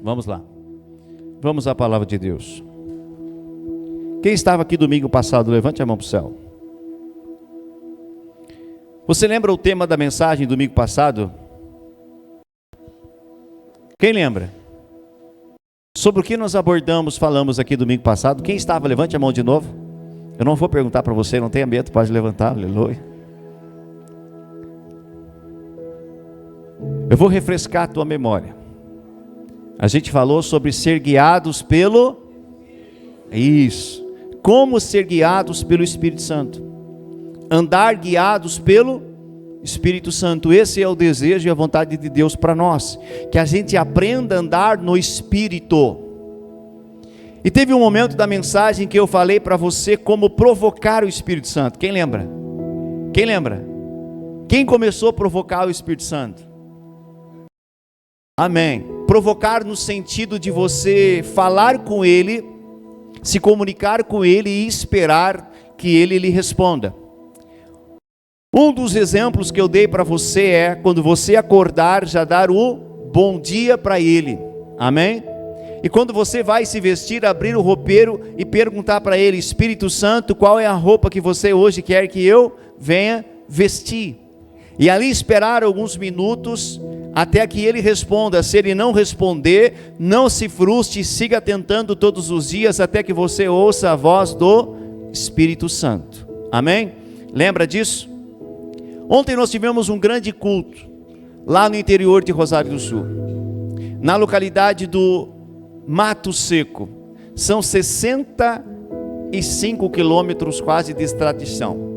Vamos lá. Vamos à palavra de Deus. Quem estava aqui domingo passado, levante a mão para o céu. Você lembra o tema da mensagem domingo passado? Quem lembra? Sobre o que nós falamos aqui domingo passado? Quem estava? Levante a mão de novo. Eu não vou perguntar para você, não tenha medo, pode levantar, aleluia. Eu vou refrescar a tua memória. A gente falou sobre ser guiados pelo... Isso. Como ser guiados pelo Espírito Santo. Andar guiados pelo Espírito Santo. Esse é o desejo e a vontade de Deus para nós. Que a gente aprenda a andar no Espírito. E teve um momento da mensagem que eu falei para você como provocar o Espírito Santo. Quem lembra? Quem lembra? Quem começou a provocar o Espírito Santo? Amém. Provocar no sentido de você falar com Ele, se comunicar com Ele e esperar que Ele lhe responda. Um dos exemplos que eu dei para você é, quando você acordar, já dar o bom dia para Ele. Amém? E quando você vai se vestir, abrir o roupeiro e perguntar para Ele: Espírito Santo, qual é a roupa que você hoje quer que eu venha vestir? E ali esperar alguns minutos até que Ele responda. Se Ele não responder, não se frustre, siga tentando todos os dias até que você ouça a voz do Espírito Santo. Amém? Lembra disso? Ontem nós tivemos um grande culto lá no interior de Rosário do Sul, na localidade do Mato Seco. São 65 quilômetros quase de extradição.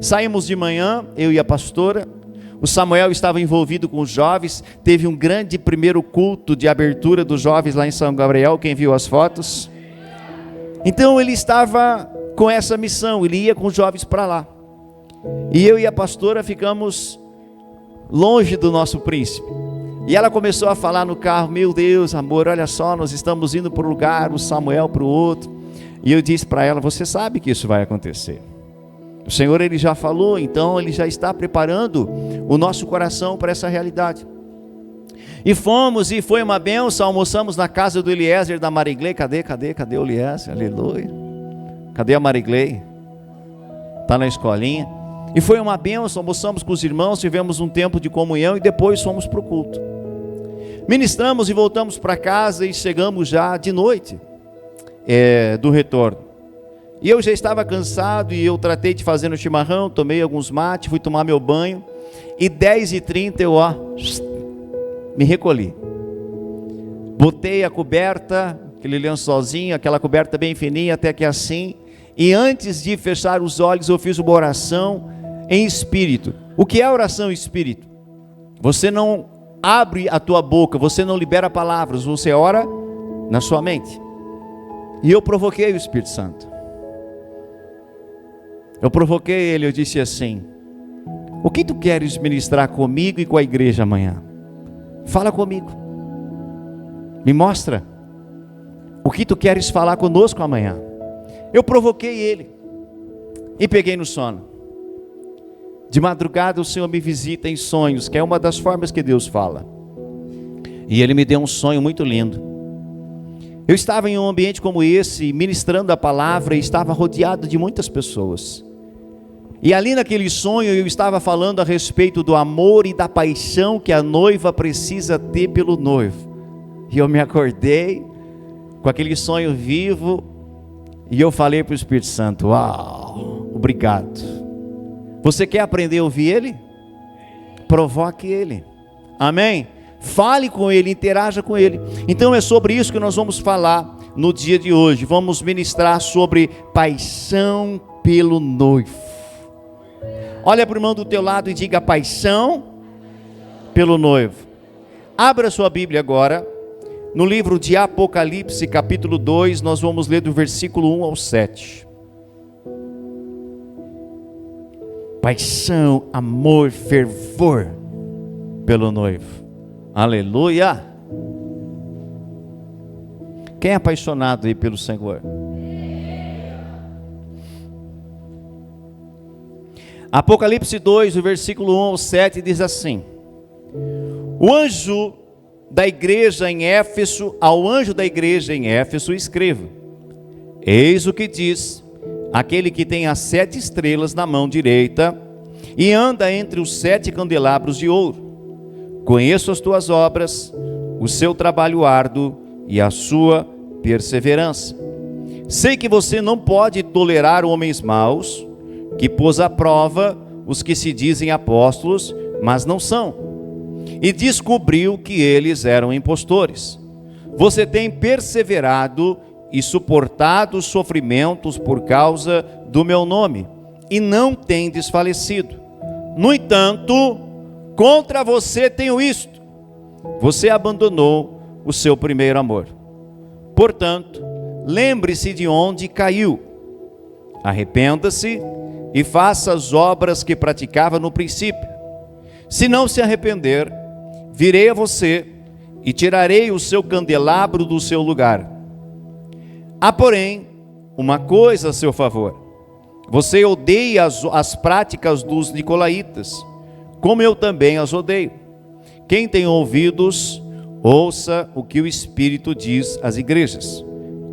Saímos de manhã, eu e a pastora. O Samuel estava envolvido com os jovens. Teve um grande primeiro culto de abertura dos jovens lá em São Gabriel. Quem viu as fotos? Então ele estava com essa missão. Ele ia com os jovens para lá. E eu e a pastora ficamos longe do nosso príncipe. E ela começou a falar no carro: meu Deus, amor, olha só, nós estamos indo para um lugar, o Samuel para o outro. E eu disse para ela: você sabe que isso vai acontecer. O Senhor, Ele já falou, então Ele já está preparando o nosso coração para essa realidade. E fomos, e foi uma bênção. Almoçamos na casa do Eliezer da Marigley. Cadê o Eliezer? Aleluia. Cadê a Marigley? Está na escolinha. E foi uma bênção, almoçamos com os irmãos, tivemos um tempo de comunhão e depois fomos para o culto. Ministramos e voltamos para casa e chegamos já de noite do retorno. E eu já estava cansado e eu tratei de fazer no chimarrão, tomei alguns mates, fui tomar meu banho. E 10h30 eu me recolhi. Botei a coberta, aquele lençolzinho, aquela coberta bem fininha, até que assim. E antes de fechar os olhos eu fiz uma oração em espírito. O que é oração em espírito? Você não abre a tua boca, você não libera palavras, você ora na sua mente. E eu provoquei o Espírito Santo. Eu provoquei ele, eu disse assim: o que tu queres ministrar comigo e com a igreja amanhã? Fala comigo. Me mostra o que tu queres falar conosco amanhã. Eu provoquei ele e peguei no sono. De madrugada o Senhor me visita em sonhos, que é uma das formas que Deus fala. E Ele me deu um sonho muito lindo. Eu estava em um ambiente como esse, ministrando a palavra, e estava rodeado de muitas pessoas. E ali naquele sonho eu estava falando a respeito do amor e da paixão que a noiva precisa ter pelo noivo. E eu me acordei com aquele sonho vivo. E eu falei para o Espírito Santo: uau, obrigado. Você quer aprender a ouvir Ele? Provoque Ele. Amém? Fale com Ele, interaja com Ele. Então é sobre isso que nós vamos falar no dia de hoje. Vamos ministrar sobre paixão pelo noivo. Olha para o irmão do teu lado e diga: paixão pelo noivo. Abra sua Bíblia agora no livro de Apocalipse, capítulo 2, nós vamos ler do versículo 1 ao 7. Paixão, amor, fervor pelo noivo. Aleluia! Quem é apaixonado aí pelo Senhor? Apocalipse 2, o versículo 1 ao 7 diz assim: o anjo da igreja em Éfeso, ao anjo da igreja em Éfeso, escreva: eis o que diz aquele que tem as 7 estrelas na mão direita e anda entre os 7 candelabros de ouro. Conheço as tuas obras, o seu trabalho árduo e a sua perseverança. Sei que você não pode tolerar homens maus, que pôs à prova os que se dizem apóstolos, mas não são, e descobriu que eles eram impostores. Você tem perseverado e suportado os sofrimentos por causa do meu nome, e não tem desfalecido. No entanto, contra você tenho isto: você abandonou o seu primeiro amor. Portanto, lembre-se de onde caiu, arrependa-se e faça as obras que praticava no princípio. Se não se arrepender, virei a você e tirarei o seu candelabro do seu lugar. Há, porém, uma coisa a seu favor: você odeia as práticas dos nicolaítas, como eu também as odeio. Quem tem ouvidos, ouça o que o Espírito diz às igrejas.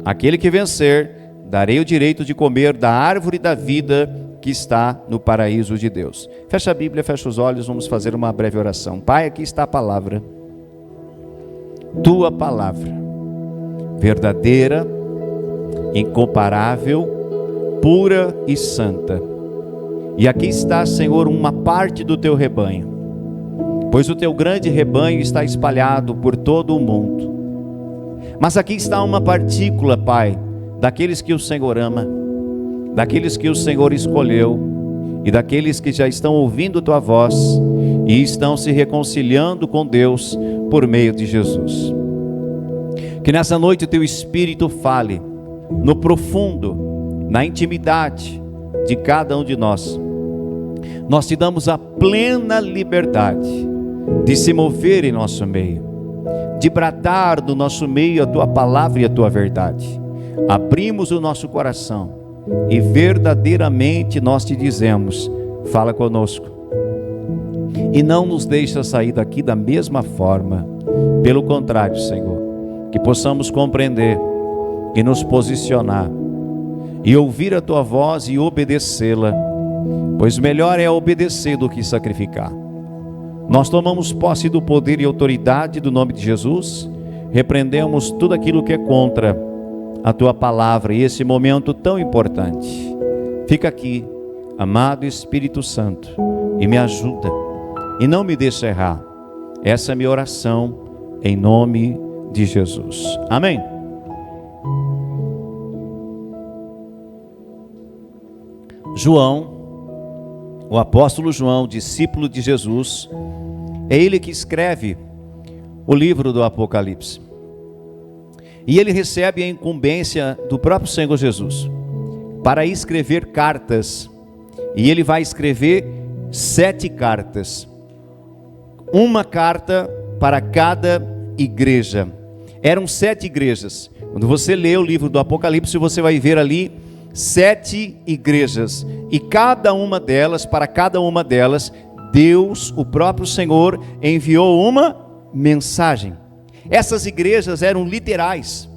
Aquele que vencer, darei o direito de comer da árvore da vida que está no paraíso de Deus. Fecha a Bíblia, fecha os olhos, vamos fazer uma breve oração. Pai, aqui está a palavra, tua palavra, verdadeira, incomparável, pura e santa. E aqui está, Senhor, uma parte do teu rebanho, pois o teu grande rebanho está espalhado por todo o mundo. Mas aqui está uma partícula, Pai, daqueles que o Senhor ama, daqueles que o Senhor escolheu, e daqueles que já estão ouvindo tua voz e estão se reconciliando com Deus por meio de Jesus. Que nessa noite o teu Espírito fale no profundo, na intimidade de cada um de nós. Nós te damos a plena liberdade de se mover em nosso meio, de bradar no nosso meio a tua palavra e a tua verdade. Abrimos o nosso coração e verdadeiramente nós te dizemos: fala conosco, e não nos deixa sair daqui da mesma forma. Pelo contrário, Senhor, que possamos compreender e nos posicionar e ouvir a tua voz e obedecê-la, pois melhor é obedecer do que sacrificar. Nós tomamos posse do poder e autoridade do nome de Jesus, repreendemos tudo aquilo que é contra a tua palavra e esse momento tão importante. Fica aqui, amado Espírito Santo, e me ajuda, e não me deixa errar. Essa é a minha oração, em nome de Jesus. Amém. João, o apóstolo João, discípulo de Jesus, é ele que escreve o livro do Apocalipse. E ele recebe a incumbência do próprio Senhor Jesus para escrever cartas. E ele vai escrever 7 cartas. Uma carta para cada igreja. Eram 7 igrejas. Quando você lê o livro do Apocalipse, você vai ver ali 7 igrejas. E cada uma delas, para cada uma delas, Deus, o próprio Senhor, enviou uma mensagem. Essas igrejas eram literais,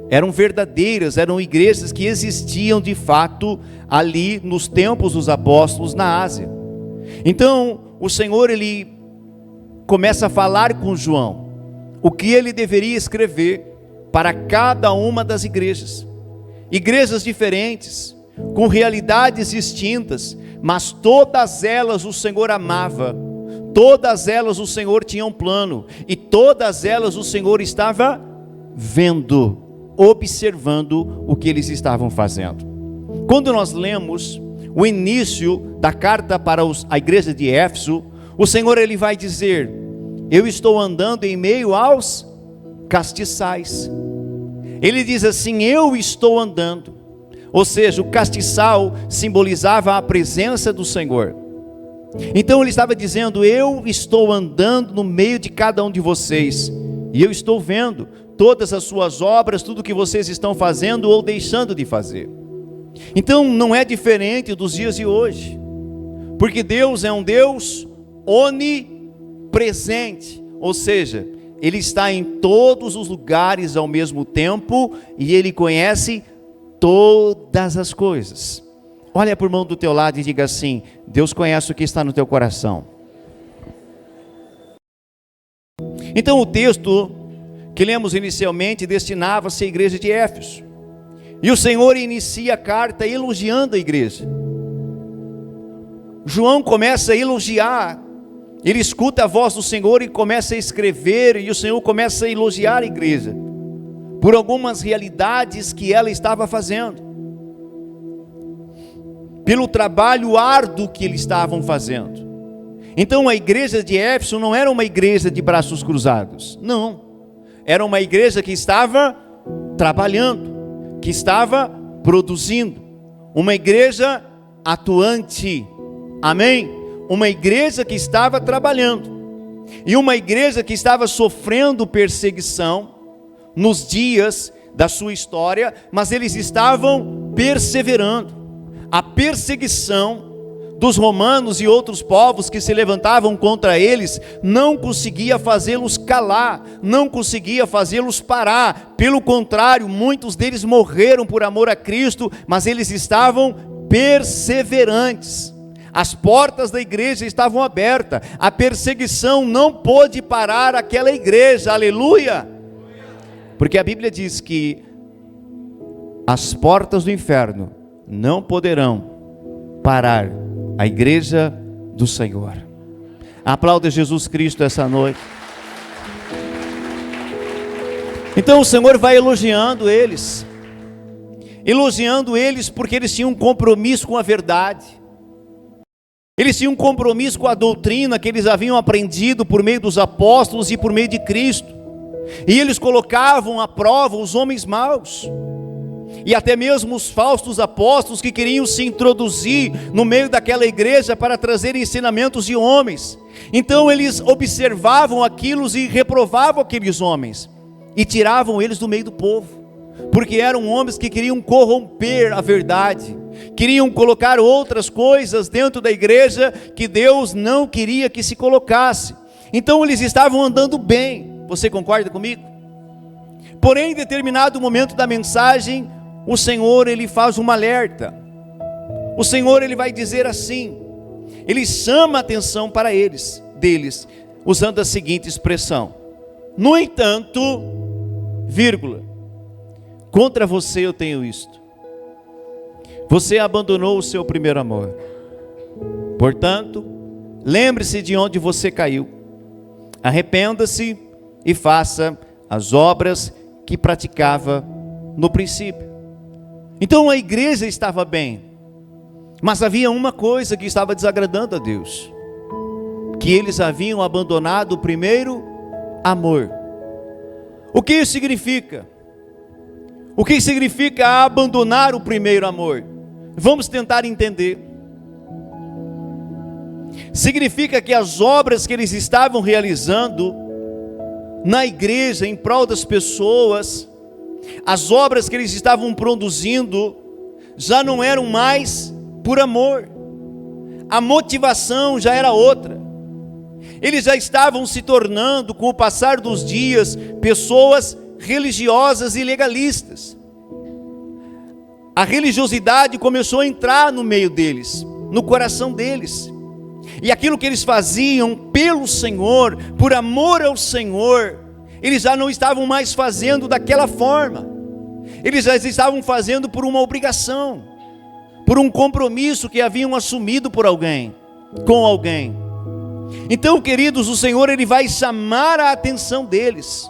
eram verdadeiras, eram igrejas que existiam de fato ali nos tempos dos apóstolos na Ásia. Então o Senhor, ele começa a falar com João o que ele deveria escrever para cada uma das igrejas. Igrejas diferentes, com realidades distintas, mas todas elas o Senhor amava. Todas elas o Senhor tinha um plano, e todas elas o Senhor estava vendo, observando o que eles estavam fazendo. Quando nós lemos o início da carta para a igreja de Éfeso, o Senhor, ele vai dizer: eu estou andando em meio aos castiçais. Ele diz assim: eu estou andando. Ou seja, o castiçal simbolizava a presença do Senhor. Então ele estava dizendo: eu estou andando no meio de cada um de vocês, e eu estou vendo todas as suas obras, tudo que vocês estão fazendo ou deixando de fazer. Então não é diferente dos dias de hoje, porque Deus é um Deus onipresente, ou seja, Ele está em todos os lugares ao mesmo tempo e Ele conhece todas as coisas. Olha para o irmão do teu lado e diga assim: Deus conhece o que está no teu coração. Então o texto que lemos inicialmente destinava-se à igreja de Éfeso. E o Senhor inicia a carta elogiando a igreja. João começa a elogiar, ele escuta a voz do Senhor e começa a escrever, e o Senhor começa a elogiar a igreja, por algumas realidades que ela estava fazendo, pelo trabalho árduo que eles estavam fazendo. Então a igreja de Éfeso não era uma igreja de braços cruzados, não, era uma igreja que estava trabalhando, que estava produzindo, uma igreja atuante, amém? Uma igreja que estava trabalhando, e uma igreja que estava sofrendo perseguição nos dias da sua história, mas eles estavam perseverando. A perseguição dos romanos e outros povos que se levantavam contra eles não conseguia fazê-los calar, não conseguia fazê-los parar. Pelo contrário, muitos deles morreram por amor a Cristo, mas eles estavam perseverantes. As portas da igreja estavam abertas, a perseguição não pôde parar aquela igreja, aleluia, porque a Bíblia diz que as portas do inferno não poderão parar a igreja do Senhor. Aplauda Jesus Cristo essa noite. Então o Senhor vai elogiando eles porque eles tinham um compromisso com a verdade. Eles tinham um compromisso com a doutrina que eles haviam aprendido por meio dos apóstolos e por meio de Cristo. E eles colocavam à prova os homens maus, e até mesmo os falsos apóstolos que queriam se introduzir no meio daquela igreja para trazer ensinamentos de homens. Então eles observavam aquilo e reprovavam aqueles homens, e tiravam eles do meio do povo, porque eram homens que queriam corromper a verdade, queriam colocar outras coisas dentro da igreja que Deus não queria que se colocasse. Então eles estavam andando bem, você concorda comigo? Porém, em determinado momento da mensagem, o Senhor ele faz um alerta. O Senhor ele vai dizer assim, ele chama a atenção para deles, usando a seguinte expressão: no entanto, vírgula, contra você eu tenho isto: você abandonou o seu primeiro amor. Portanto, lembre-se de onde você caiu, arrependa-se e faça as obras que praticava no princípio. Então a igreja estava bem, mas havia uma coisa que estava desagradando a Deus, que eles haviam abandonado o primeiro amor. O que isso significa? O que significa abandonar o primeiro amor? Vamos tentar entender. Significa que as obras que eles estavam realizando na igreja em prol das pessoas, as obras que eles estavam produzindo, já não eram mais por amor. A motivação já era outra. Eles já estavam se tornando, com o passar dos dias, pessoas religiosas e legalistas. A religiosidade começou a entrar no meio deles, no coração deles, e aquilo que eles faziam pelo Senhor, por amor ao Senhor, eles já não estavam mais fazendo daquela forma. Eles já estavam fazendo por uma obrigação, por um compromisso que haviam assumido por alguém, com alguém. Então, queridos, o Senhor ele vai chamar a atenção deles,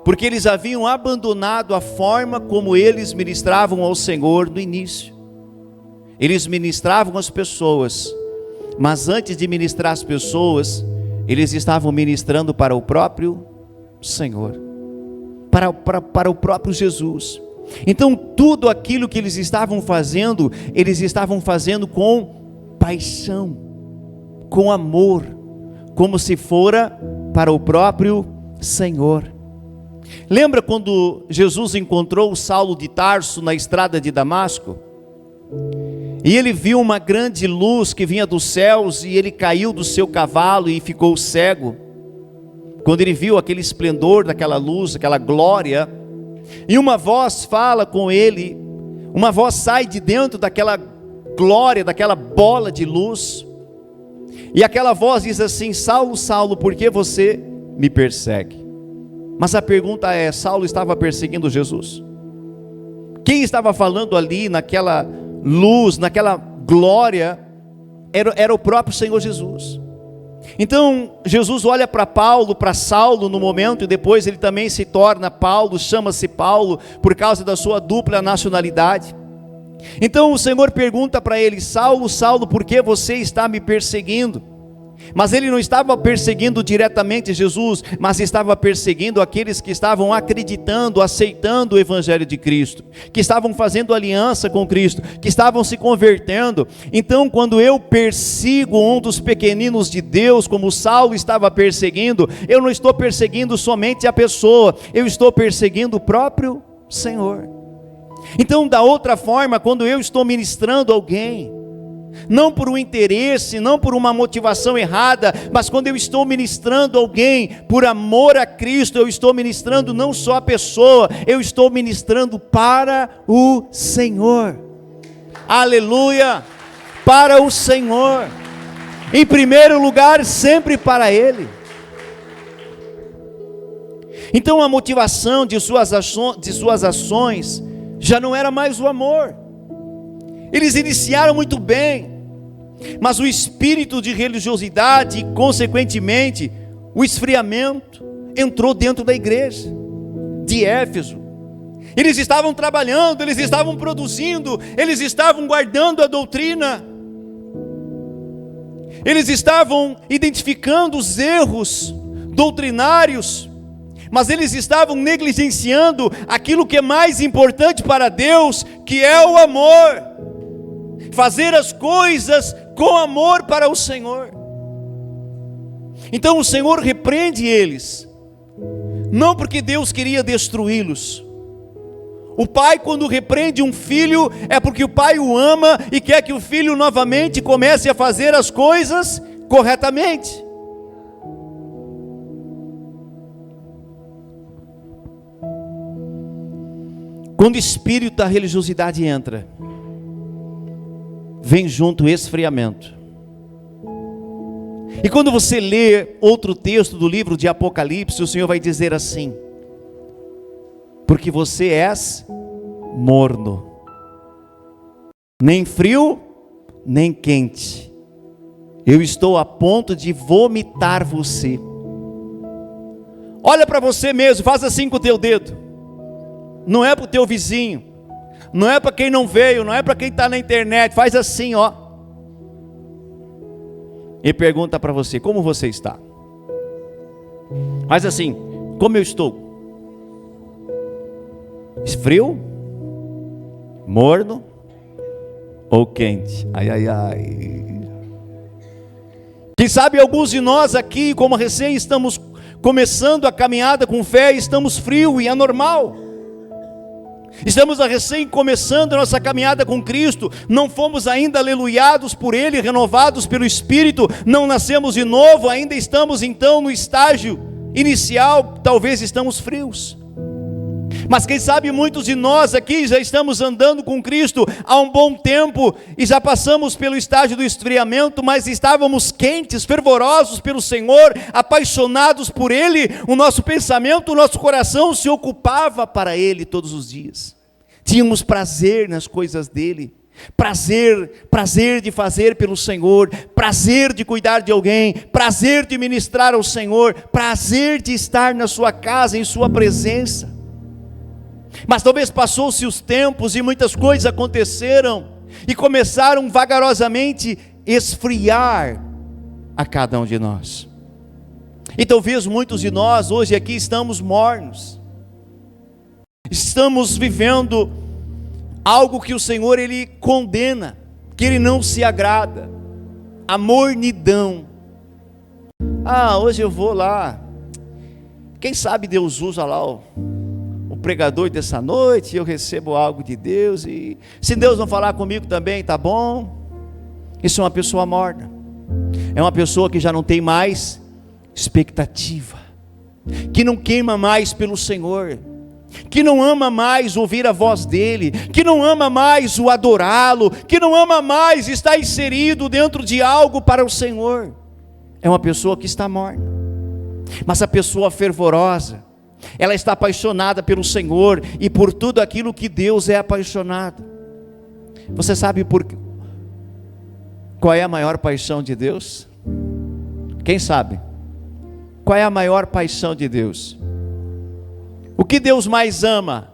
porque eles haviam abandonado a forma como eles ministravam ao Senhor no início. Eles ministravam as pessoas, mas antes de ministrar as pessoas, eles estavam ministrando para o próprio Senhor, para o próprio Jesus. Então tudo aquilo que eles estavam fazendo com paixão, com amor, como se fora para o próprio Senhor. Lembra quando Jesus encontrou Saulo de Tarso na estrada de Damasco? E ele viu uma grande luz que vinha dos céus, e ele caiu do seu cavalo e ficou cego. quando ele viu aquele esplendor daquela luz, aquela glória, e uma voz fala com ele, uma voz sai de dentro daquela glória, daquela bola de luz, e aquela voz diz assim: Saulo, Saulo, por que você me persegue? Mas a pergunta é: Saulo estava perseguindo Jesus? Quem estava falando ali naquela luz, naquela glória, era o próprio Senhor Jesus. Então Jesus olha para Paulo, para Saulo no momento, e depois ele também se torna Paulo, chama-se Paulo por causa da sua dupla nacionalidade. Então o Senhor pergunta para ele: Saulo, Saulo, por que você está me perseguindo? Mas ele não estava perseguindo diretamente Jesus, mas estava perseguindo aqueles que estavam acreditando, aceitando o Evangelho de Cristo, que estavam fazendo aliança com Cristo, que estavam se convertendo. Então, quando eu persigo um dos pequeninos de Deus, como Saulo estava perseguindo, eu não estou perseguindo somente a pessoa, eu estou perseguindo o próprio Senhor. Então, da outra forma, quando eu estou ministrando alguém, não por um interesse, não por uma motivação errada, mas quando eu estou ministrando alguém por amor a Cristo, eu estou ministrando não só a pessoa, eu estou ministrando para o Senhor. Aleluia! Para o Senhor, em primeiro lugar, sempre para Ele. Então a motivação de suas ações já não era mais o amor. Eles iniciaram muito bem, mas o espírito de religiosidade e, consequentemente, o esfriamento entrou dentro da igreja de Éfeso. Eles estavam trabalhando, eles estavam produzindo, eles estavam guardando a doutrina, eles estavam identificando os erros doutrinários, mas eles estavam negligenciando aquilo que é mais importante para Deus, que é o amor. Fazer as coisas com amor para o Senhor. Então o Senhor repreende eles, não porque Deus queria destruí-los. O pai, quando repreende um filho, é porque o pai o ama e quer que o filho novamente comece a fazer as coisas corretamente. Quando o espírito da religiosidade entra, vem junto o esfriamento. E quando você lê outro texto do livro de Apocalipse, o Senhor vai dizer assim: porque você és morno, nem frio, nem quente, eu estou a ponto de vomitar você. Olha para você mesmo, faz assim com o teu dedo, não é para o teu vizinho, não é para quem não veio, não é para quem está na internet, faz assim, ó. E pergunta para você: como você está? Faz assim: como eu estou? Frio? Morno? Ou quente? Ai, ai, ai. Quem sabe alguns de nós aqui, como recém estamos começando a caminhada com fé, estamos frios, e é normal. Estamos recém começando a nossa caminhada com Cristo, não fomos ainda aleluiados por Ele, renovados pelo Espírito, não nascemos de novo, ainda estamos então no estágio inicial, talvez estamos frios. Mas quem sabe muitos de nós aqui já estamos andando com Cristo há um bom tempo e já passamos pelo estágio do esfriamento, mas estávamos quentes, fervorosos pelo Senhor, apaixonados por Ele. O nosso pensamento, o nosso coração se ocupava para Ele todos os dias. Tínhamos prazer nas coisas dEle, prazer de fazer pelo Senhor, prazer de cuidar de alguém, prazer de ministrar ao Senhor, prazer de estar na sua casa, em sua presença. Mas talvez passou-se os tempos e muitas coisas aconteceram e começaram vagarosamente a esfriar a cada um de nós. E talvez muitos de nós hoje aqui estamos mornos, estamos vivendo algo que o Senhor Ele condena, que Ele não se agrada, a mornidão. Hoje eu vou lá, quem sabe Deus usa lá o pregador dessa noite, eu recebo algo de Deus, e se Deus não falar comigo também, tá bom. Isso é uma pessoa morna, é uma pessoa que já não tem mais expectativa, que não queima mais pelo Senhor, que não ama mais ouvir a voz dEle, que não ama mais o adorá-lo, que não ama mais estar inserido dentro de algo para o Senhor, é uma pessoa que está morna. Mas a pessoa fervorosa, ela está apaixonada pelo Senhor e por tudo aquilo que Deus é apaixonado. Você sabe qual é a maior paixão de Deus? Quem sabe? Qual é a maior paixão de Deus? O que Deus mais ama?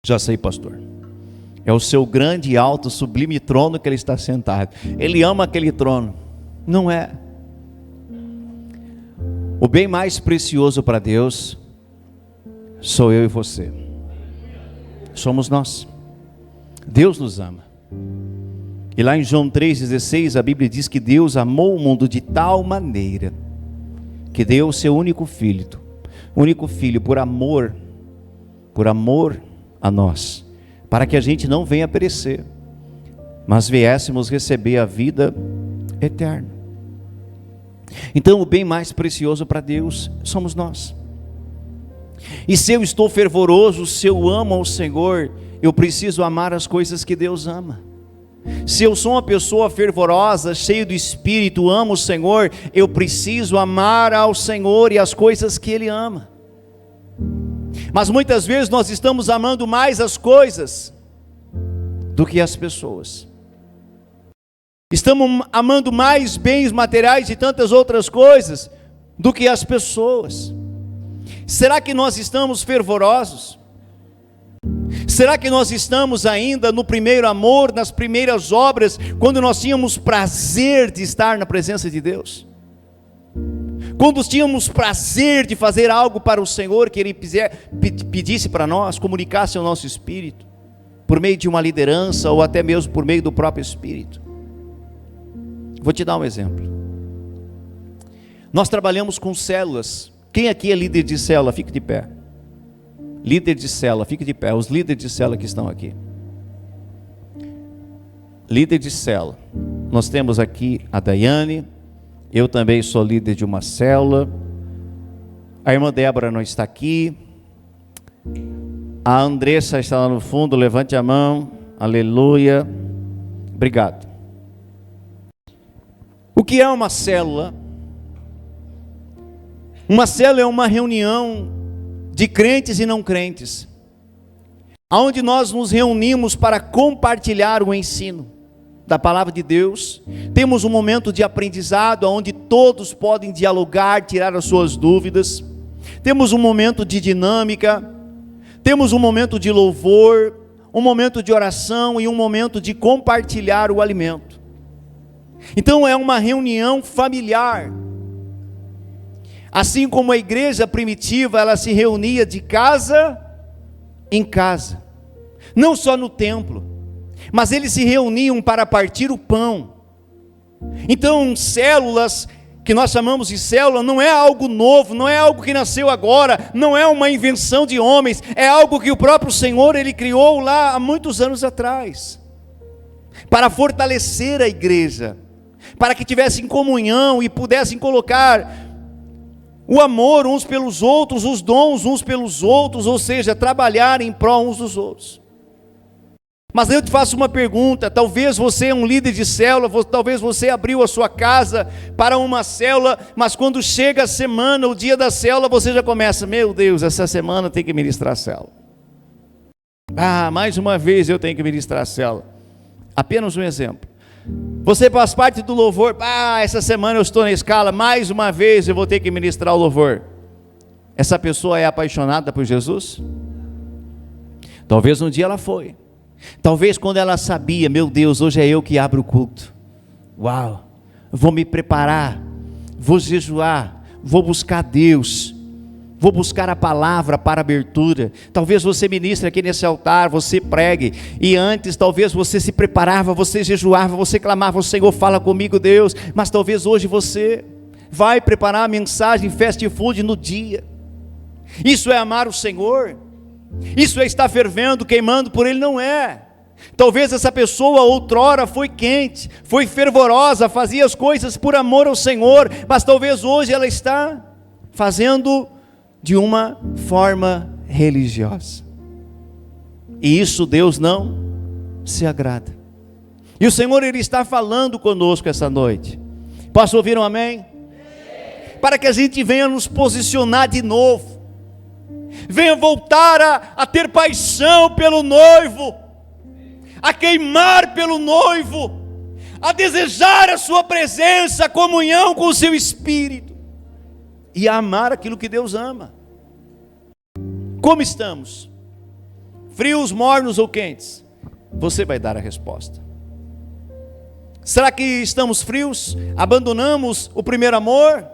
Já sei, pastor. É o seu grande e alto, sublime trono que Ele está sentado. Ele ama aquele trono. Não é. O bem mais precioso para Deus sou eu e você. Somos nós. Deus nos ama. E lá em João 3,16 a Bíblia diz que Deus amou o mundo de tal maneira que deu o seu único filho por amor a nós, para que a gente não venha perecer, mas viéssemos receber a vida eterna. Então o bem mais precioso para Deus somos nós. E se eu estou fervoroso, se eu amo ao Senhor, eu preciso amar as coisas que Deus ama. Se eu sou uma pessoa fervorosa, cheio do Espírito, amo o Senhor, eu preciso amar ao Senhor e as coisas que Ele ama. Mas muitas vezes nós estamos amando mais as coisas do que as pessoas. Estamos amando mais bens materiais e tantas outras coisas do que as pessoas. Será que nós estamos fervorosos? Será que nós estamos ainda no primeiro amor, nas primeiras obras, quando nós tínhamos prazer de estar na presença de Deus? Quando tínhamos prazer de fazer algo para o Senhor, que Ele pedisse para nós, comunicasse ao nosso espírito, por meio de uma liderança, ou até mesmo por meio do próprio Espírito. Vou te dar um exemplo. Nós trabalhamos com células. Quem aqui é líder de célula? Fique de pé. Líder de célula, fique de pé. Os líderes de célula que estão aqui. Líder de célula. Nós temos aqui a Daiane. Eu também sou líder de uma célula. A irmã Débora não está aqui. A Andressa está lá no fundo. Levante a mão. Aleluia. Obrigado. O que é uma célula? Uma célula é uma reunião de crentes e não crentes, onde nós nos reunimos para compartilhar o ensino da palavra de Deus. Temos um momento de aprendizado, onde todos podem dialogar, tirar as suas dúvidas. Temos um momento de dinâmica, temos um momento de louvor, um momento de oração e um momento de compartilhar o alimento. Então é uma reunião familiar. Assim como a igreja primitiva, ela se reunia de casa em casa, não só no templo, mas eles se reuniam para partir o pão. Então células, que nós chamamos de célula, não é algo novo, não é algo que nasceu agora, não é uma invenção de homens, é algo que o próprio Senhor, Ele criou lá há muitos anos atrás, para fortalecer a igreja, para que tivessem comunhão e pudessem colocar o amor uns pelos outros, os dons uns pelos outros, ou seja, trabalhar em prol uns dos outros. Mas eu te faço uma pergunta: talvez você é um líder de célula, talvez você abriu a sua casa para uma célula, mas quando chega a semana, o dia da célula, você já começa: meu Deus, essa semana tem que ministrar a célula. Mais uma vez eu tenho que ministrar a célula. Apenas um exemplo. Você faz parte do louvor: essa semana eu estou na escala, mais uma vez eu vou ter que ministrar o louvor. Essa pessoa é apaixonada por Jesus? Talvez um dia ela foi. Talvez quando ela sabia: meu Deus, hoje é eu que abro o culto. Uau, vou me preparar, vou jejuar, vou buscar Deus, vou buscar a palavra para abertura. Talvez você ministre aqui nesse altar, você pregue, e antes talvez você se preparava, você jejuava, você clamava: o Senhor, fala comigo, Deus. Mas talvez hoje você vai preparar a mensagem fast food no dia. Isso é amar o Senhor? Isso é estar fervendo, queimando por Ele? Não é. Talvez essa pessoa outrora foi quente, foi fervorosa, fazia as coisas por amor ao Senhor, mas talvez hoje ela está fazendo de uma forma religiosa. E isso Deus não se agrada. E o Senhor, Ele está falando conosco essa noite. Posso ouvir um amém? Para que a gente venha nos posicionar de novo, venha voltar a ter paixão pelo noivo, a queimar pelo noivo, a desejar a sua presença, a comunhão com o seu Espírito, e a amar aquilo que Deus ama. Como estamos? Frios, mornos ou quentes? Você vai dar a resposta. Será que estamos frios? Abandonamos o primeiro amor?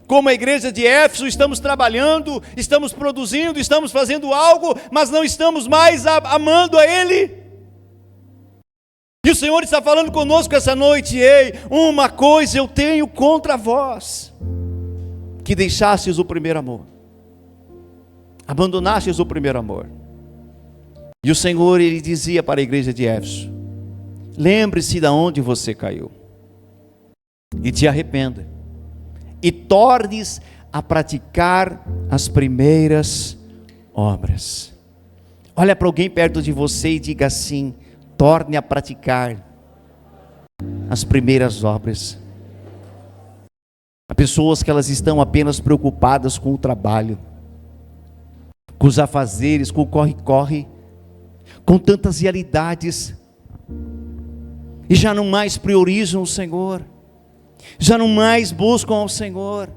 Como a igreja de Éfeso, estamos trabalhando, estamos produzindo, estamos fazendo algo, mas não estamos mais amando a Ele? E o Senhor está falando conosco essa noite: ei, uma coisa eu tenho contra vós, que deixastes o primeiro amor, abandonastes o primeiro amor. E o Senhor, Ele dizia para a igreja de Éfeso: lembre-se de onde você caiu, e te arrependa, e tornes a praticar as primeiras obras. Olha para alguém perto de você e diga assim: torne a praticar as primeiras obras. Há pessoas que elas estão apenas preocupadas com o trabalho, com os afazeres, com o corre-corre, com tantas realidades, e já não mais priorizam o Senhor, já não mais buscam ao Senhor.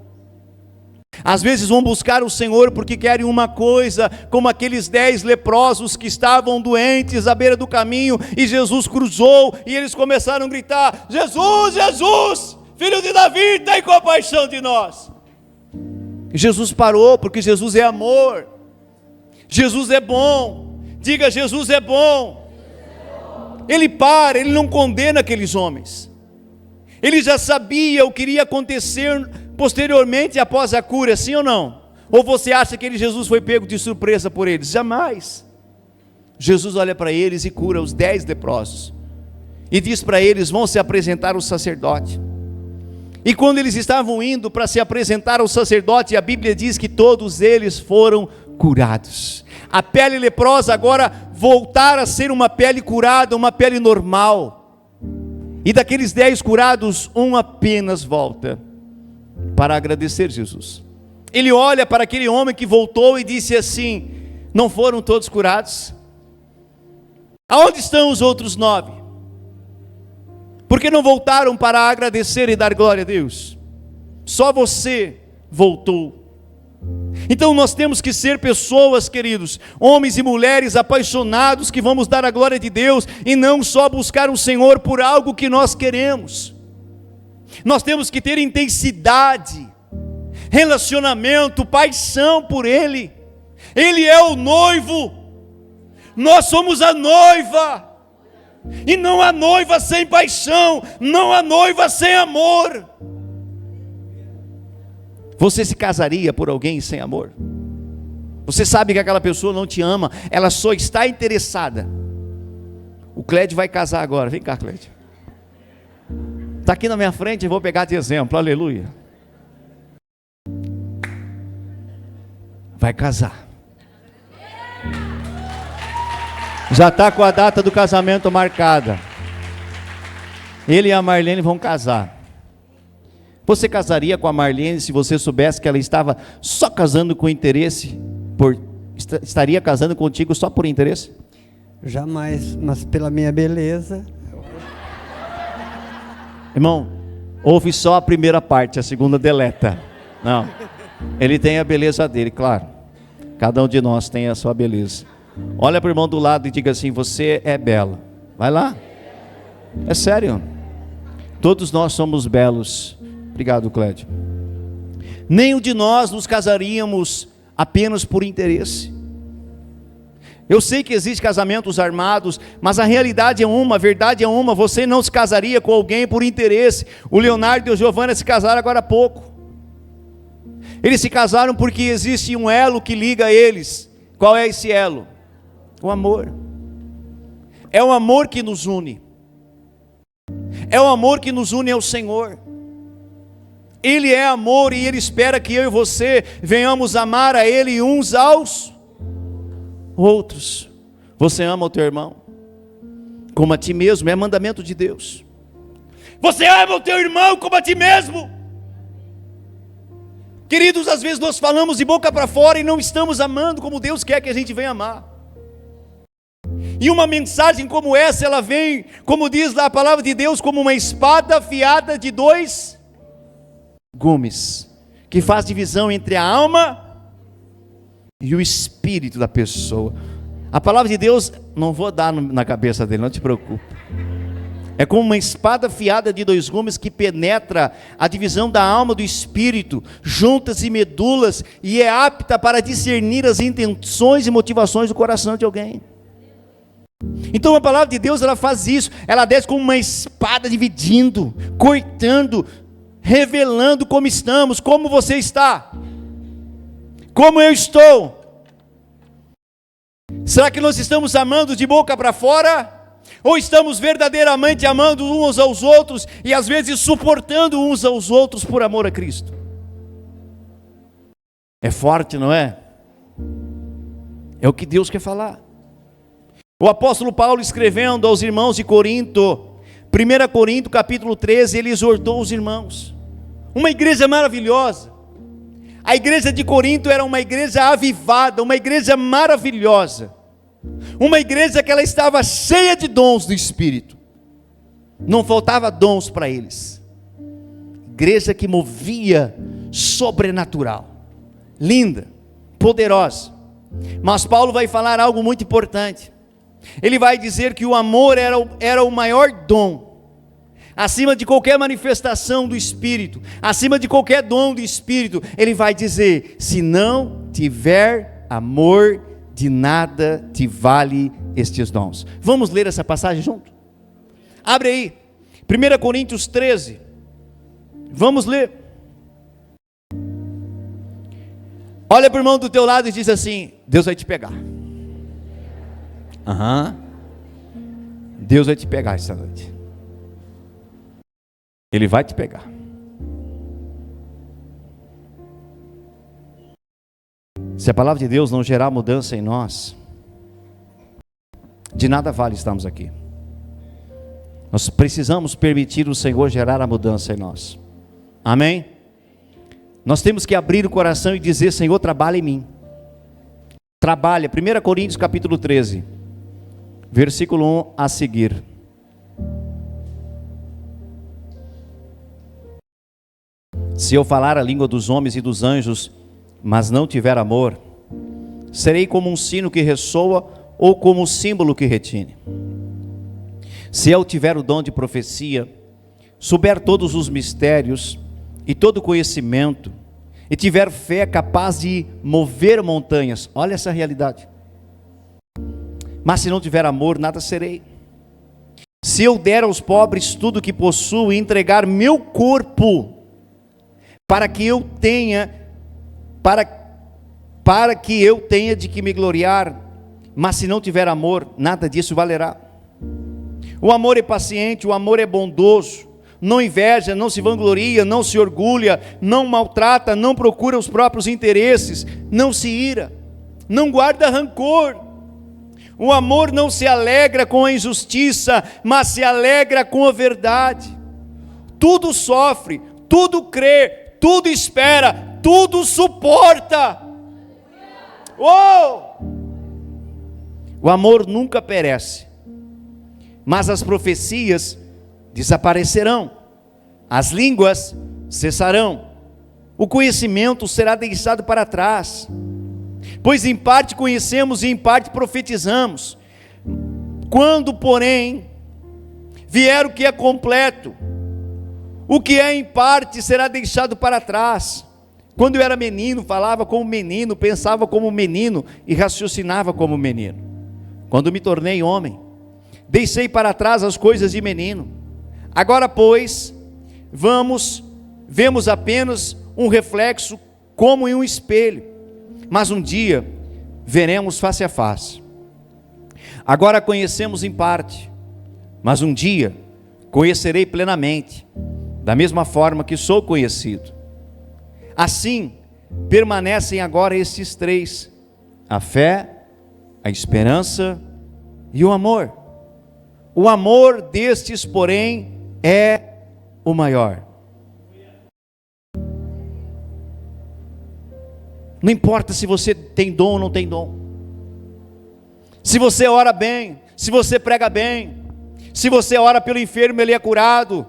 Às vezes vão buscar o Senhor porque querem uma coisa, como aqueles 10 leprosos que estavam doentes à beira do caminho, e Jesus cruzou, e eles começaram a gritar: Jesus, Jesus, Filho de Davi, tem compaixão de nós. E Jesus parou, porque Jesus é amor, Jesus é bom. Diga: Jesus é bom. Ele para, Ele não condena aqueles homens. Ele já sabia o que iria acontecer posteriormente após a cura, sim ou não? Ou você acha que aquele Jesus foi pego de surpresa por eles? Jamais. Jesus olha para eles e cura os 10 leprosos, e diz para eles: vão se apresentar ao sacerdote. E quando eles estavam indo para se apresentar ao sacerdote, a Bíblia diz que todos eles foram curados. A pele leprosa agora voltar a ser uma pele curada, uma pele normal. E daqueles 10 curados, um apenas volta para agradecer Jesus. Ele olha para aquele homem que voltou e disse assim: não foram todos curados? Aonde estão os outros 9? Por que não voltaram para agradecer e dar glória a Deus? Só você voltou. Então nós temos que ser pessoas, queridos, homens e mulheres apaixonados, que vamos dar a glória de Deus, e não só buscar o Senhor por algo que nós queremos. Nós temos que ter intensidade, relacionamento, paixão por Ele. Ele é o noivo, nós somos a noiva, e não há noiva sem paixão, não há noiva sem amor. Você se casaria por alguém sem amor? Você sabe que aquela pessoa não te ama, ela só está interessada. O Clédio vai casar agora, vem cá, Clédio. Está aqui na minha frente, eu vou pegar de exemplo, aleluia. Vai casar. Já está com a data do casamento marcada. Ele e a Marlene vão casar. Você casaria com a Marlene se você soubesse que ela estava só casando com interesse? Estaria casando contigo só por interesse? Jamais, mas pela minha beleza. Irmão, ouve só a primeira parte, a segunda deleta. Não, ele tem a beleza dele, claro. Cada um de nós tem a sua beleza. Olha para o irmão do lado e diga assim: você é bela. Vai lá. É sério. Todos nós somos belos. Obrigado, Clédio. Nenhum de nós nos casaríamos apenas por interesse. Eu sei que existem casamentos armados, mas a realidade é uma, a verdade é uma. Você não se casaria com alguém por interesse. O Leonardo e a Giovana se casaram agora há pouco. Eles se casaram porque existe um elo que liga eles. Qual é esse elo? O amor. É o amor que nos une. É o amor que nos une ao Senhor. Ele é amor e Ele espera que eu e você venhamos amar a Ele uns aos outros. Você ama o teu irmão como a ti mesmo, é mandamento de Deus. Você ama o teu irmão como a ti mesmo. Queridos, às vezes nós falamos de boca para fora e não estamos amando como Deus quer que a gente venha amar. E uma mensagem como essa, ela vem, como diz lá a palavra de Deus, como uma espada afiada de 2 gumes, que faz divisão entre a alma e o espírito da pessoa. A palavra de Deus, não vou dar na cabeça dele, não te preocupe. É como uma espada afiada de 2 gumes que penetra a divisão da alma do espírito, juntas e medulas, e é apta para discernir as intenções e motivações do coração de alguém. Então a palavra de Deus, ela faz isso, ela desce como uma espada dividindo, cortando, revelando como estamos, como você está, como eu estou. Será que nós estamos amando de boca para fora? Ou estamos verdadeiramente amando uns aos outros e às vezes suportando uns aos outros por amor a Cristo? É forte, não é? É o que Deus quer falar. O apóstolo Paulo, escrevendo aos irmãos de Corinto, 1 Coríntios capítulo 13, ele exortou os irmãos. Uma igreja maravilhosa. A igreja de Corinto era uma igreja avivada, uma igreja maravilhosa. Uma igreja que ela estava cheia de dons do Espírito. Não faltava dons para eles. Igreja que movia sobrenatural. Linda, poderosa. Mas Paulo vai falar algo muito importante. Ele vai dizer que o amor era o maior dom. Acima de qualquer manifestação do Espírito, acima de qualquer dom do Espírito, ele vai dizer: se não tiver amor, de nada te vale estes dons. Vamos ler essa passagem junto? Abre aí, 1 Coríntios 13, vamos ler. Olha para o irmão do teu lado e diz assim: Deus vai te pegar. Deus vai te pegar esta noite. Ele vai te pegar. Se a palavra de Deus não gerar mudança em nós, de nada vale estarmos aqui. Nós precisamos permitir o Senhor gerar a mudança em nós. Amém? Nós temos que abrir o coração e dizer: Senhor, trabalha em mim. Trabalha. 1 Coríntios capítulo 13, versículo 1 a seguir. Se eu falar a língua dos homens e dos anjos, mas não tiver amor, serei como um sino que ressoa ou como um símbolo que retine. Se eu tiver o dom de profecia, souber todos os mistérios e todo conhecimento, e tiver fé capaz de mover montanhas, olha essa realidade. Mas se não tiver amor, nada serei. Se eu der aos pobres tudo o que possuo e entregar meu corpo, para que eu tenha de que me gloriar, mas se não tiver amor, nada disso valerá. O amor é paciente, o amor é bondoso, não inveja, não se vangloria, não se orgulha, não maltrata, não procura os próprios interesses, não se ira, não guarda rancor. O amor não se alegra com a injustiça, mas se alegra com a verdade. Tudo sofre, tudo crê, tudo espera, tudo suporta. O amor nunca perece, mas as profecias desaparecerão, as línguas cessarão, o conhecimento será deixado para trás, pois em parte conhecemos e em parte profetizamos. Quando, porém, vier o que é completo, o que é em parte será deixado para trás. Quando eu era menino, falava como menino, pensava como menino e raciocinava como menino. Quando me tornei homem, deixei para trás as coisas de menino. Agora, pois, vemos apenas um reflexo como em um espelho, mas um dia veremos face a face. Agora conhecemos em parte, mas um dia conhecerei plenamente, da mesma forma que sou conhecido. Assim, permanecem agora estes três: a fé, a esperança e o amor. O amor destes, porém, é o maior. Não importa se você tem dom ou não tem dom, se você ora bem, se você prega bem, se você ora pelo enfermo, ele é curado,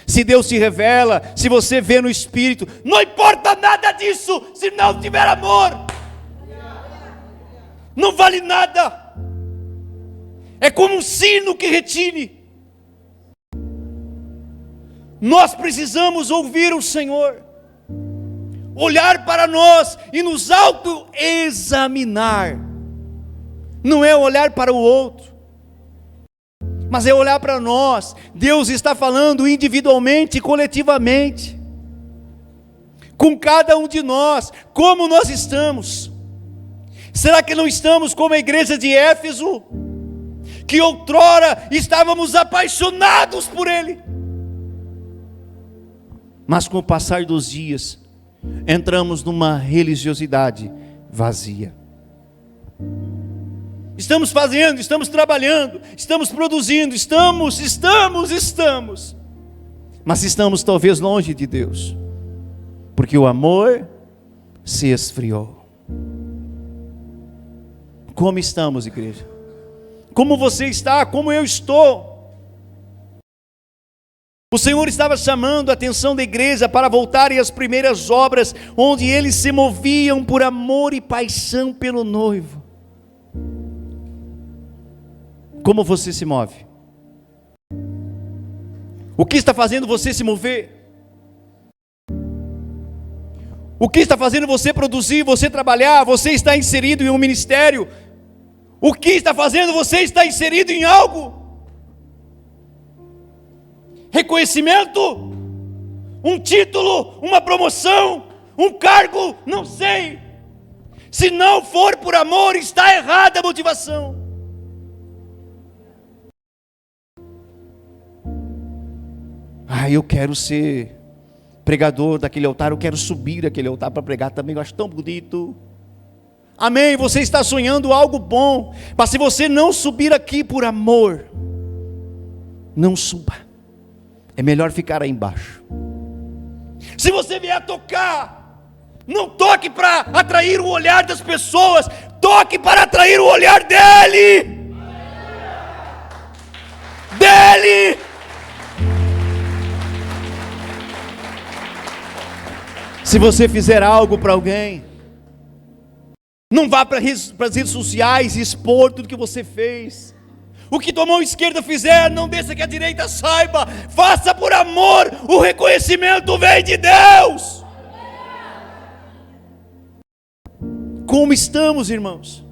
se Deus se revela, se você vê no Espírito, não importa nada disso, se não tiver amor, não vale nada. É como um sino que retine. Nós precisamos ouvir o Senhor, olhar para nós e nos auto-examinar. Não é olhar para o outro, mas é olhar para nós. Deus está falando individualmente e coletivamente, com cada um de nós, como nós estamos. Será que não estamos como a igreja de Éfeso, que outrora estávamos apaixonados por Ele, mas com o passar dos dias, entramos numa religiosidade vazia? Estamos fazendo, estamos trabalhando, estamos produzindo, estamos, mas estamos talvez longe de Deus, porque o amor se esfriou. Como estamos, igreja? Como você está? Como eu estou? O Senhor estava chamando a atenção da igreja para voltarem às primeiras obras, onde eles se moviam por amor e paixão pelo noivo. Como você se move? O que está fazendo você se mover? O que está fazendo você produzir, você trabalhar? Você está inserido em um ministério? O que está fazendo você estar inserido em algo? Reconhecimento? Um título? Uma promoção? Um cargo? Não sei. Se não for por amor, está errada a motivação. Eu quero ser pregador daquele altar, eu quero subir aquele altar para pregar também, eu acho tão bonito. Amém, você está sonhando algo bom, mas se você não subir aqui por amor, não suba, é melhor ficar aí embaixo. Se você vier tocar, não toque para atrair o olhar das pessoas, toque para atrair o olhar dele. Se você fizer algo para alguém, não vá para as redes sociais e expor tudo que você fez. O que tua mão esquerda fizer, não deixa que a direita saiba. Faça por amor, o reconhecimento vem de Deus. Como estamos, irmãos?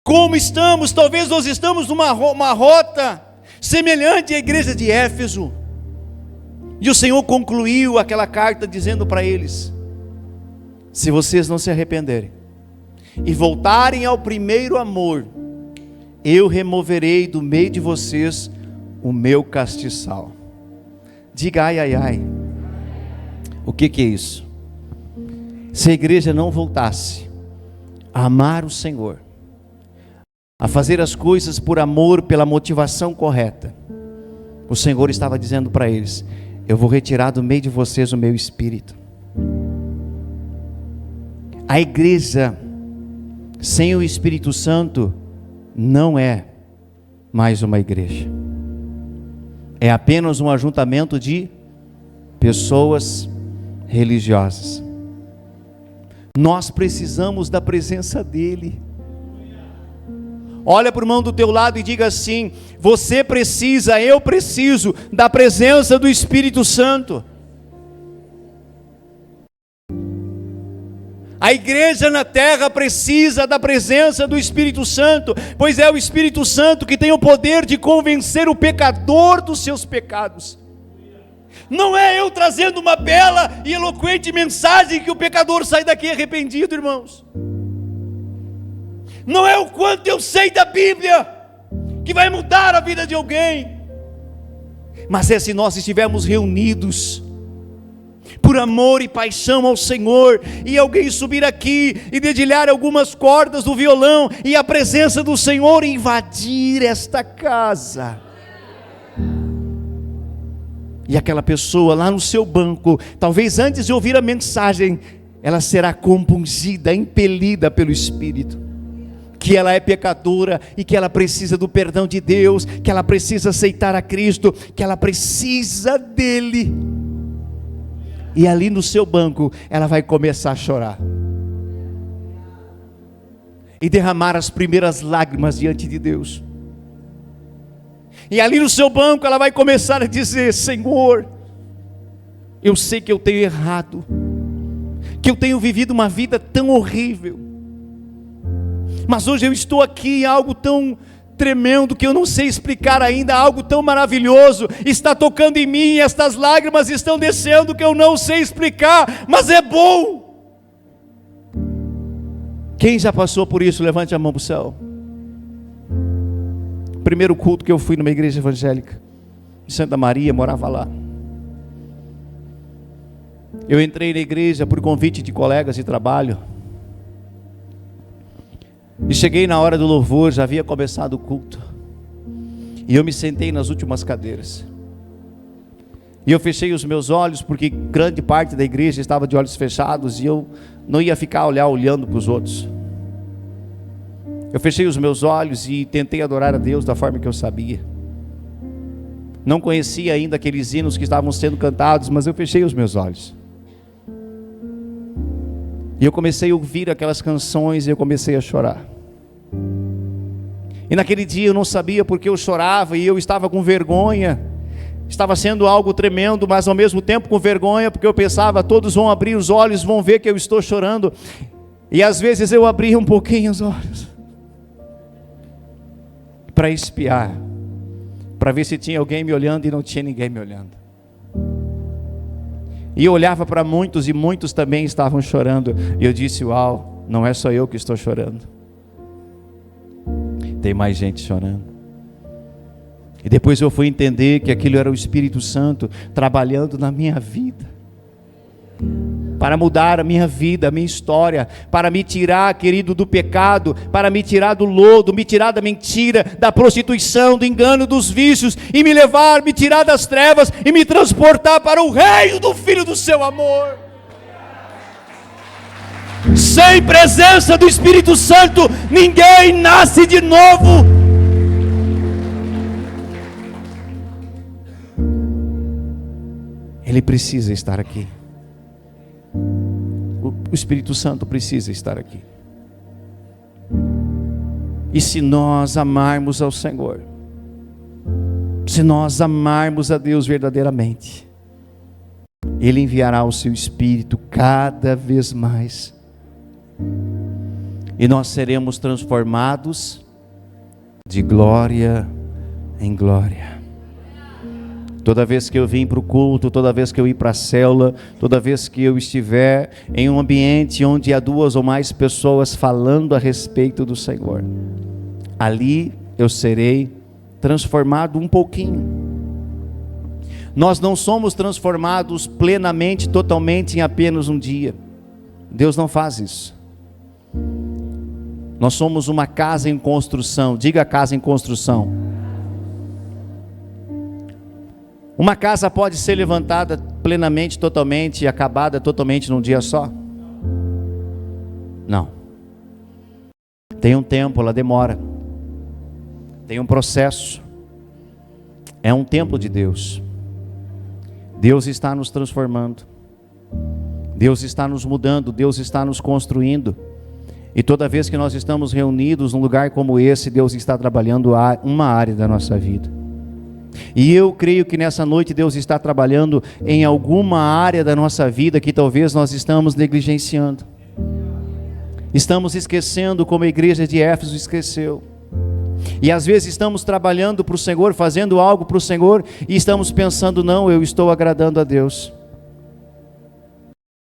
Como estamos? Talvez nós estamos numa rota semelhante à igreja de Éfeso. E o Senhor concluiu aquela carta dizendo para eles: se vocês não se arrependerem e voltarem ao primeiro amor, eu removerei do meio de vocês o meu castiçal. Diga ai, ai, ai. O que é isso? Se a igreja não voltasse a amar o Senhor, a fazer as coisas por amor, pela motivação correta, o Senhor estava dizendo para eles: eu vou retirar do meio de vocês o meu espírito. A igreja sem o Espírito Santo não é mais uma igreja, é apenas um ajuntamento de pessoas religiosas. Nós precisamos da presença dEle. Olha para o irmão do teu lado e diga assim: você precisa, eu preciso da presença do Espírito Santo. A igreja na terra precisa da presença do Espírito Santo, pois é o Espírito Santo que tem o poder de convencer o pecador dos seus pecados. Não é eu trazendo uma bela e eloquente mensagem que o pecador sai daqui arrependido, irmãos. Não é o quanto eu sei da Bíblia que vai mudar a vida de alguém, mas é se nós estivermos reunidos por amor e paixão ao Senhor, e alguém subir aqui e dedilhar algumas cordas do violão, e a presença do Senhor invadir esta casa, e aquela pessoa lá no seu banco, talvez antes de ouvir a mensagem, ela será compungida, impelida pelo Espírito, que ela é pecadora e que ela precisa do perdão de Deus, que ela precisa aceitar a Cristo, que ela precisa dele. E ali no seu banco, ela vai começar a chorar e derramar as primeiras lágrimas diante de Deus. E ali no seu banco, ela vai começar a dizer: Senhor, eu sei que eu tenho errado, que eu tenho vivido uma vida tão horrível, mas hoje eu estou aqui em algo tão tremendo que eu não sei explicar ainda, algo tão maravilhoso está tocando em mim, e estas lágrimas estão descendo que eu não sei explicar, mas é bom. Quem já passou por isso, levante a mão para o céu. Primeiro culto que eu fui numa igreja evangélica de Santa Maria, morava lá. Eu entrei na igreja por convite de colegas de trabalho, e cheguei na hora do louvor, já havia começado o culto, e eu me sentei nas últimas cadeiras, e eu fechei os meus olhos, porque grande parte da igreja estava de olhos fechados, e eu não ia ficar olhando para os outros. Eu fechei os meus olhos e tentei adorar a Deus da forma que eu sabia. Não conhecia ainda aqueles hinos que estavam sendo cantados, mas eu fechei os meus olhos, e eu comecei a ouvir aquelas canções, e eu comecei a chorar. E naquele dia eu não sabia porque eu chorava, e eu estava com vergonha. Estava sendo algo tremendo, mas ao mesmo tempo com vergonha, porque eu pensava: todos vão abrir os olhos, vão ver que eu estou chorando. E às vezes eu abria um pouquinho os olhos para espiar, para ver se tinha alguém me olhando, e não tinha ninguém me olhando. E eu olhava para muitos, e muitos também estavam chorando, e eu disse: uau, não é só eu que estou chorando, tem mais gente chorando. E depois eu fui entender que aquilo era o Espírito Santo trabalhando na minha vida, para mudar a minha vida, a minha história, para me tirar, querido, do pecado, para me tirar do lodo, me tirar da mentira, da prostituição, do engano, dos vícios, e me levar, me tirar das trevas, e me transportar para o reino do Filho do seu amor. Sem presença do Espírito Santo, ninguém nasce de novo. Ele precisa estar aqui. O Espírito Santo precisa estar aqui. E se nós amarmos ao Senhor, se nós amarmos a Deus verdadeiramente, Ele enviará o seu Espírito cada vez mais, e nós seremos transformados de glória em glória. Toda vez que eu vim para o culto, toda vez que eu ir para a célula, toda vez que eu estiver em um ambiente onde há 2 ou mais pessoas falando a respeito do Senhor, ali eu serei transformado um pouquinho. Nós não somos transformados plenamente, totalmente em apenas um dia. Deus não faz isso. Nós somos uma casa em construção. Diga casa em construção. Uma casa pode ser levantada plenamente, totalmente, e acabada totalmente num dia só? Não. Tem um tempo, ela demora. Tem um processo. É um tempo de Deus. Deus está nos transformando. Deus está nos mudando. Deus está nos construindo. E toda vez que nós estamos reunidos num lugar como esse, Deus está trabalhando uma área da nossa vida. E eu creio que nessa noite Deus está trabalhando em alguma área da nossa vida que talvez nós estamos negligenciando. Estamos esquecendo, como a igreja de Éfeso esqueceu. E às vezes estamos trabalhando para o Senhor, fazendo algo para o Senhor, e estamos pensando: não, eu estou agradando a Deus.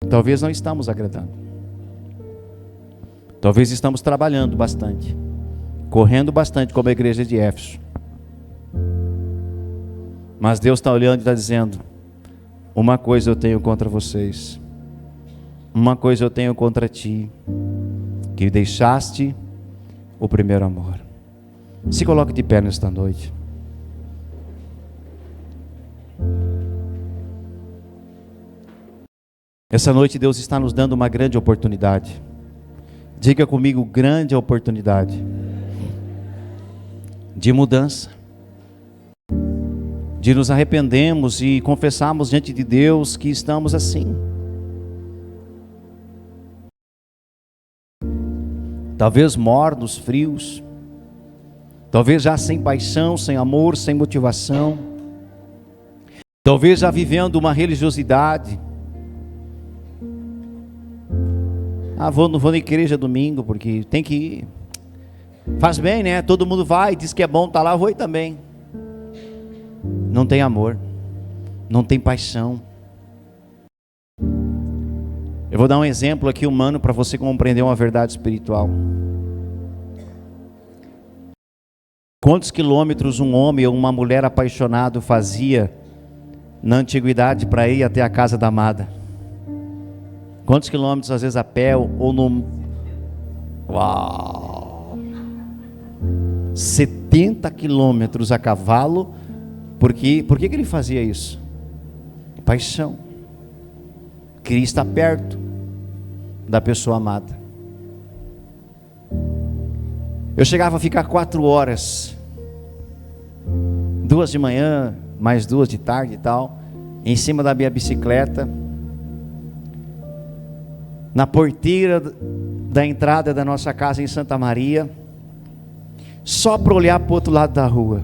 Talvez não estamos agradando. Talvez estamos trabalhando bastante, correndo bastante como a igreja de Éfeso. Mas Deus está olhando e está dizendo: uma coisa eu tenho contra vocês, uma coisa eu tenho contra ti, que deixaste o primeiro amor. Se coloque de pé nesta noite. Essa noite Deus está nos dando uma grande oportunidade. Diga comigo: grande oportunidade de mudança, de nos arrependermos e confessarmos diante de Deus que estamos assim. Talvez mornos, frios, talvez já sem paixão, sem amor, sem motivação, talvez já vivendo uma religiosidade. Não vou na igreja domingo porque tem que ir. Faz bem, né? Todo mundo vai, diz que é bom estar lá, vou ir também. Não tem amor, não tem paixão. Eu vou dar um exemplo aqui humano para você compreender uma verdade espiritual. Quantos quilômetros um homem ou uma mulher apaixonado fazia na antiguidade para ir até a casa da amada? Quantos quilômetros, às vezes a pé ou no... Uau! 70 quilômetros a cavalo. Por que ele fazia isso? Paixão. Queria estar perto da pessoa amada. Eu chegava a ficar 4 horas, 2 de manhã, mais 2 de tarde e tal, em cima da minha bicicleta, na porteira da entrada da nossa casa em Santa Maria, só para olhar para o outro lado da rua.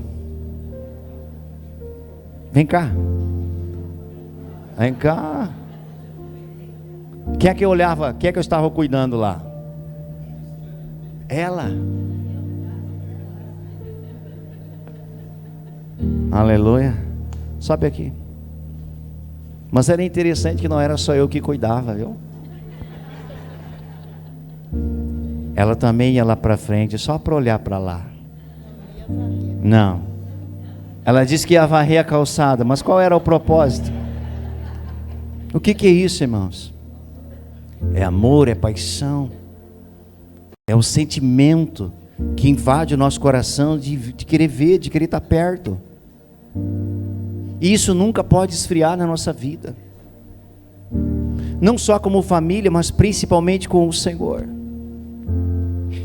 Vem cá. Vem cá. Quem é que eu olhava? Quem é que eu estava cuidando lá? Ela. Aleluia. Sobe aqui. Mas era interessante que não era só eu que cuidava, viu? Ela também ia lá para frente, só para olhar para lá. Não. Ela disse que ia varrer a calçada, mas qual era o propósito? O que é isso, irmãos? É amor, é paixão, é o sentimento que invade o nosso coração de querer ver, de querer estar perto. E isso nunca pode esfriar na nossa vida, não só como família, mas principalmente com o Senhor.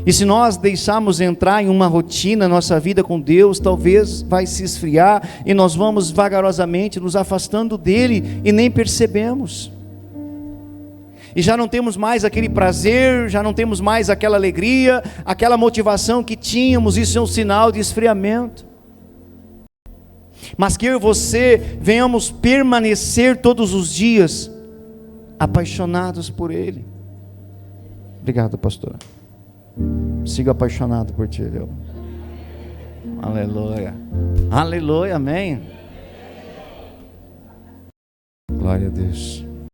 E se nós deixarmos entrar em uma rotina nossa vida com Deus, talvez vai se esfriar e nós vamos vagarosamente nos afastando dele e nem percebemos. E já não temos mais aquele prazer, já não temos mais aquela alegria, aquela motivação que tínhamos. Isso é um sinal de esfriamento. Mas que eu e você venhamos permanecer todos os dias apaixonados por ele. Obrigado, pastor. Siga apaixonado por ti, viu? Aleluia. Aleluia, amém. Glória a Deus.